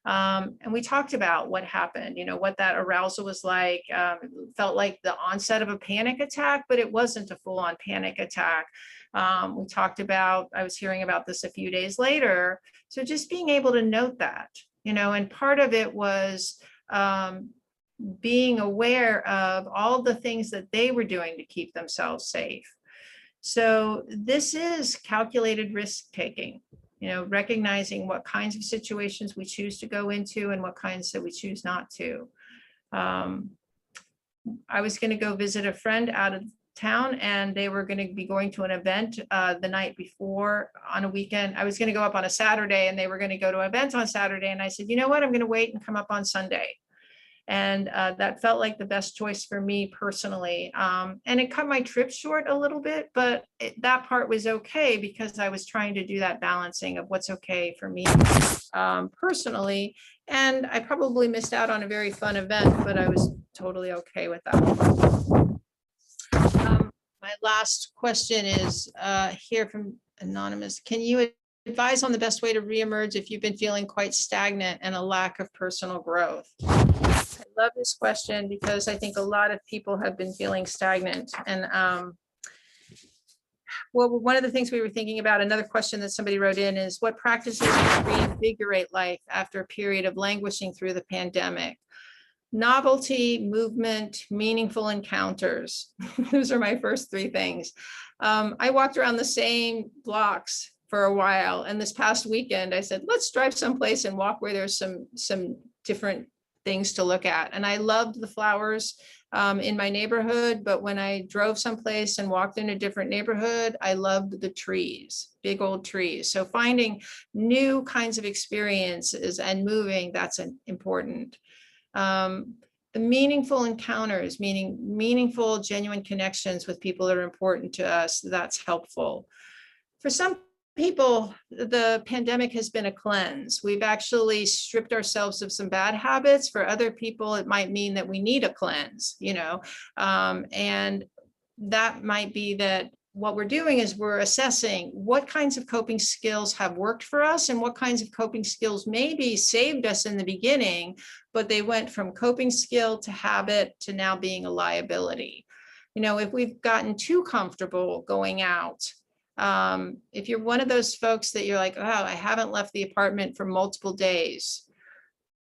And we talked about what happened, what that arousal was like. It felt like the onset of a panic attack, but it wasn't a full-on panic attack. We talked about, I was hearing about this a few days later. So just being able to note that, and part of it was being aware of all the things that they were doing to keep themselves safe. So this is calculated risk taking, recognizing what kinds of situations we choose to go into and what kinds that we choose not to. I was going to go visit a friend out of town, and they were going to be going to an event the night before on a weekend. I was going to go up on a Saturday, and they were going to go to an event on Saturday. And I said, you know what, I'm going to wait and come up on Sunday. And that felt like the best choice for me personally. And it cut my trip short a little bit, but that part was okay because I was trying to do that balancing of what's okay for me personally. And I probably missed out on a very fun event, but I was totally okay with that. My last question is here from Anonymous. Can you advise on the best way to reemerge if you've been feeling quite stagnant and a lack of personal growth? I love this question because I think a lot of people have been feeling stagnant. And well, one of the things we were thinking about, another question that somebody wrote in, is what practices reinvigorate life after a period of languishing through the pandemic? Novelty, movement, meaningful encounters. Those are my first three things. I walked around the same blocks for a while, and this past weekend I said, let's drive someplace and walk where there's some different things to look at. And I loved the flowers in my neighborhood, but when I drove someplace and walked in a different neighborhood, I loved the trees, big old trees. So finding new kinds of experiences and moving, that's important. The meaningful encounters, meaning meaningful, genuine connections with people that are important to us, that's helpful. For some people, the pandemic has been a cleanse. We've actually stripped ourselves of some bad habits. For other people, it might mean that we need a cleanse, and that might be that what we're doing is we're assessing what kinds of coping skills have worked for us and what kinds of coping skills maybe saved us in the beginning, but they went from coping skill to habit to now being a liability. If we've gotten too comfortable going out, if you're one of those folks that you're like, oh, I haven't left the apartment for multiple days,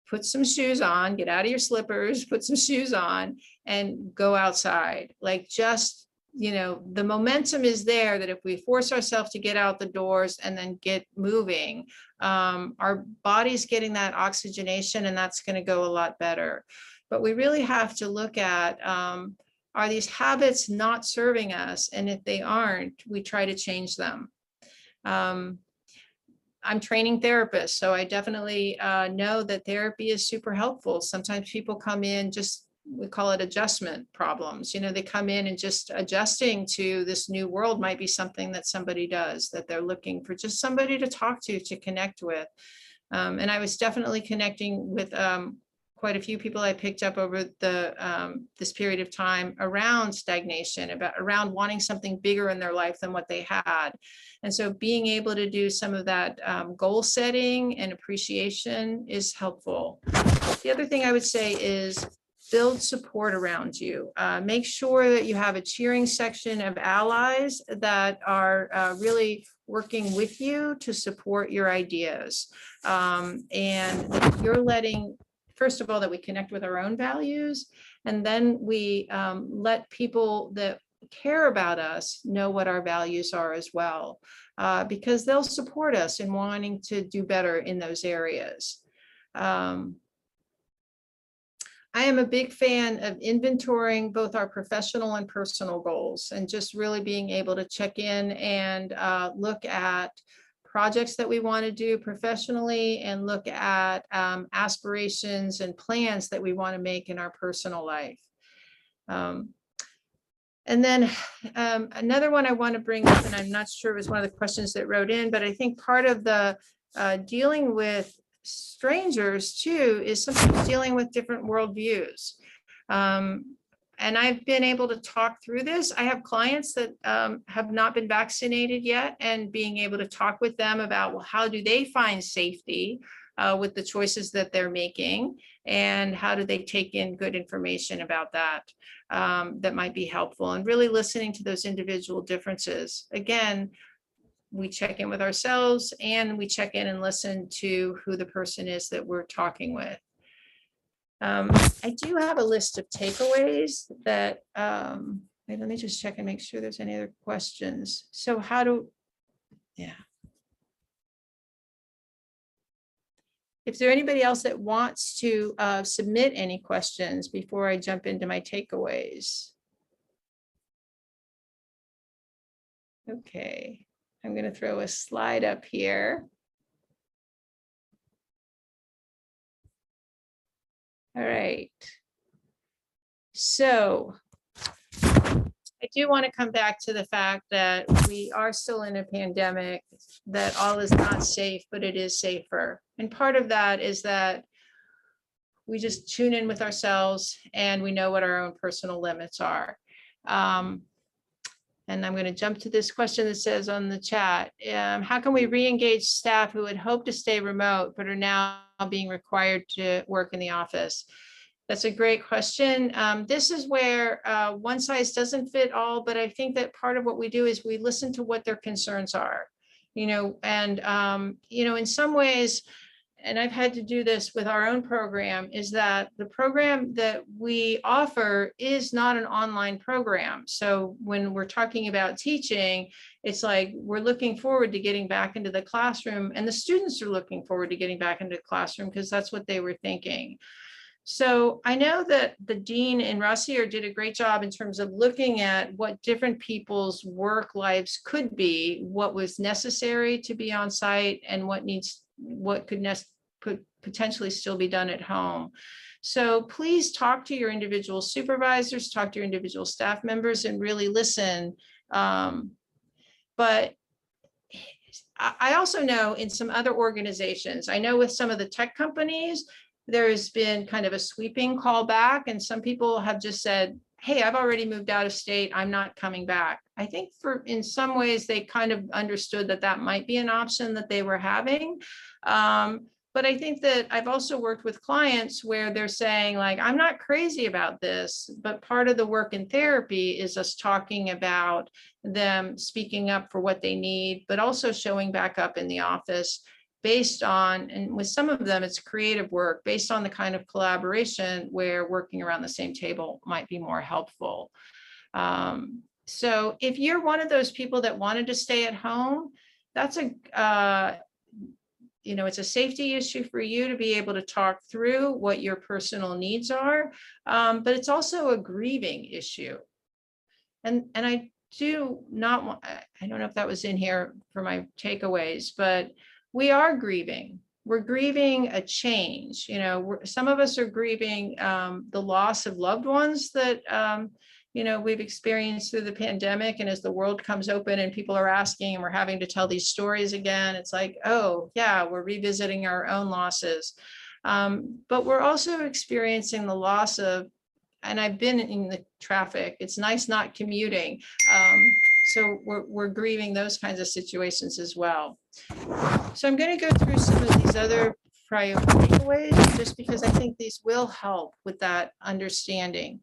put some shoes on, get out of your slippers, put some shoes on and go outside. Like, just, the momentum is there that if we force ourselves to get out the doors and then get moving, our body's getting that oxygenation, and that's going to go a lot better. But we really have to look at, are these habits not serving us? And if they aren't, we try to change them. I'm training therapists, so I definitely know that therapy is super helpful. Sometimes people come in just we call it adjustment problems. You know, they come in and just adjusting to this new world might be something that somebody does, that they're looking for just somebody to talk to connect with. And I was definitely connecting with quite a few people I picked up over the this period of time around stagnation, around wanting something bigger in their life than what they had. And so being able to do some of that goal setting and appreciation is helpful. The other thing I would say is build support around you. Make sure that you have a cheering section of allies that are really working with you to support your ideas. And you're letting, first of all, that we connect with our own values, and then we let people that care about us know what our values are as well, because they'll support us in wanting to do better in those areas. I am a big fan of inventorying both our professional and personal goals, and just really being able to check in and look at projects that we want to do professionally, and look at aspirations and plans that we want to make in our personal life. And then another one I want to bring up, and I'm not sure it was one of the questions that wrote in, but I think part of the dealing with strangers too is sometimes dealing with different worldviews. And I've been able to talk through this. I have clients that have not been vaccinated yet, and being able to talk with them about, well, how do they find safety with the choices that they're making, and how do they take in good information about that that might be helpful, and really listening to those individual differences. Again, we check in with ourselves, and we check in and listen to who the person is that we're talking with. I do have a list of takeaways that, wait, let me just check and make sure there's any other questions. So yeah. If there's anybody else that wants to submit any questions before I jump into my takeaways. Okay, I'm going to throw a slide up here. All right. So I do want to come back to the fact that we are still in a pandemic, that all is not safe, but it is safer. And part of that is that we just tune in with ourselves, and we know what our own personal limits are. And I'm going to jump to this question that says on the chat, how can we re-engage staff who had hoped to stay remote but are now being required to work in the office? That's a great question. This is where one size doesn't fit all, but I think that part of what we do is we listen to what their concerns are, you know, and, you know, in some ways, and I've had to do this with our own program, is that the program that we offer is not an online program. So when we're talking about teaching, it's like we're looking forward to getting back into the classroom, and the students are looking forward to getting back into the classroom because that's what they were thinking. So I know that the dean in Rossier did a great job in terms of looking at what different people's work lives could be, what was necessary to be on site, and what could potentially still be done at home. So please talk to your individual supervisors, talk to your individual staff members, and really listen. But I also know in some other organizations, I know with some of the tech companies, there's been kind of a sweeping call back, and some people have just said, hey, I've already moved out of state, I'm not coming back. I think in some ways they kind of understood that that might be an option that they were having. But I think that I've also worked with clients where they're saying, like, I'm not crazy about this, but part of the work in therapy is us talking about them speaking up for what they need, but also showing back up in the office based on, and with some of them, it's creative work based on the kind of collaboration where working around the same table might be more helpful. So if you're one of those people that wanted to stay at home, that's you know, it's a safety issue for you to be able to talk through what your personal needs are, but it's also a grieving issue. And I do not want, I don't know if that was in here for my takeaways, but we are grieving. we're grieving a change. You know, some of us are grieving the loss of loved ones that, you know, we've experienced through the pandemic. And as the world comes open and people are asking and we're having to tell these stories again, it's like, oh yeah, we're revisiting our own losses. But we're also experiencing the loss of, and I've been in the traffic, it's nice not commuting. So we're grieving those kinds of situations as well. So I'm going to go through some of these other prior takeaways, just because I think these will help with that understanding.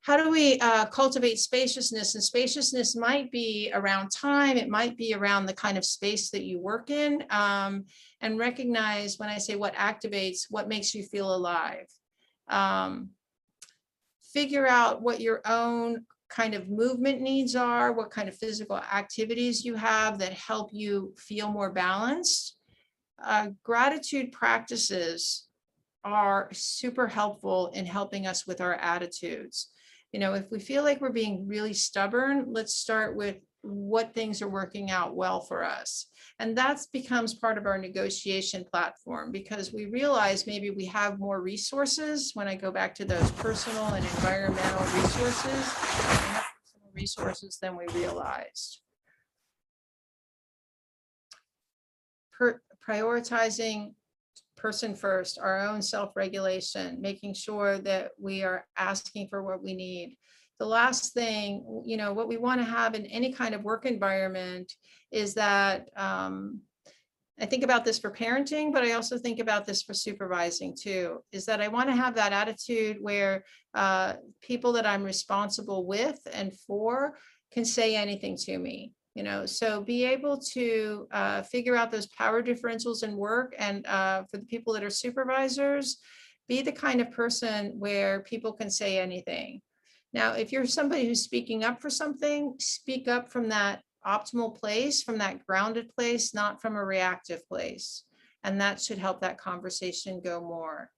How do we cultivate spaciousness? And spaciousness might be around time. It might be around the kind of space that you work in, and recognize when I say what activates, what makes you feel alive. Figure out what your own kind of movement needs are, what kind of physical activities you have that help you feel more balanced. Gratitude practices are super helpful in helping us with our attitudes. You know, if we feel like we're being really stubborn, let's start with what things are working out well for us. And that becomes part of our negotiation platform, because we realize maybe we have more resources. When I go back to those personal and environmental resources, than we realized. Prioritizing person first, our own self-regulation, making sure that we are asking for what we need. The last thing, you know, what we want to have in any kind of work environment is that, I think about this for parenting, but I also think about this for supervising too, is that I want to have that attitude where people that I'm responsible with and for can say anything to me. You know, so be able to figure out those power differentials in work, and for the people that are supervisors, be the kind of person where people can say anything. Now, if you're somebody who's speaking up for something, speak up from that optimal place, from that grounded place, not from a reactive place. And that should help that conversation go more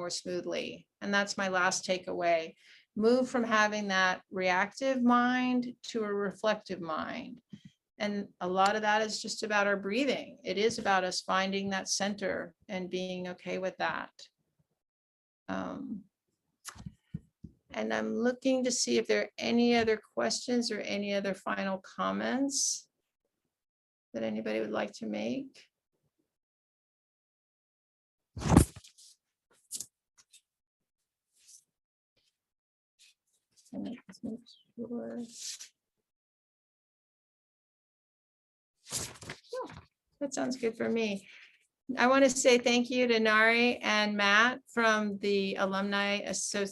smoothly. And that's my last takeaway. Move from having that reactive mind to a reflective mind. And a lot of that is just about our breathing. It is about us finding that center and being okay with that. And I'm looking to see if there are any other questions or any other final comments that anybody would like to make. Make sure. Oh, that sounds good for me. I want to say thank you to Nari and Matt from the alumni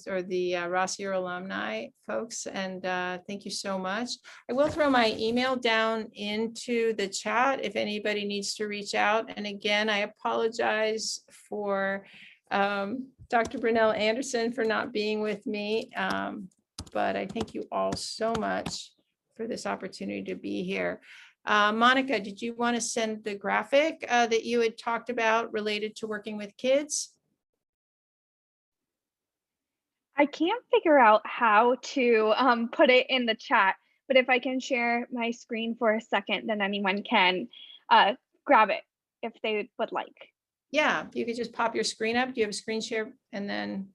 or the Rossier alumni folks, and thank you so much. I will throw my email down into the chat if anybody needs to reach out. And again, I apologize for Dr. Brunell Anderson for not being with me, but I thank you all so much for this opportunity to be here. Monica, did you want to send the graphic that you had talked about related to working with kids? I can't figure out how to put it in the chat, but if I can share my screen for a second, then anyone can grab it if they would like. Yeah, you could just pop your screen up. Do you have a screen share? And then,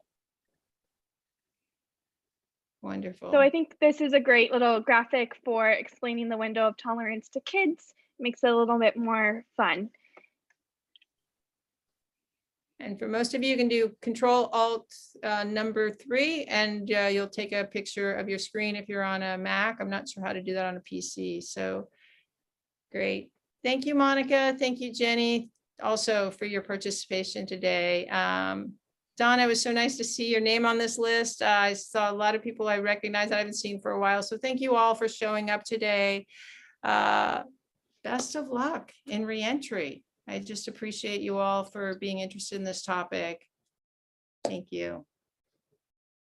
wonderful. So I think this is a great little graphic for explaining the window of tolerance to kids. Makes it a little bit more fun. And for most of you, you can do Control-Alt number 3, and you'll take a picture of your screen if you're on a Mac. I'm not sure how to do that on a PC. So great. Thank you, Monica. Thank you, Jenny, also for your participation today. Donna, it was so nice to see your name on this list. I saw a lot of people I recognize that I haven't seen for a while. So thank you all for showing up today. Best of luck in reentry. I just appreciate you all for being interested in this topic. Thank you.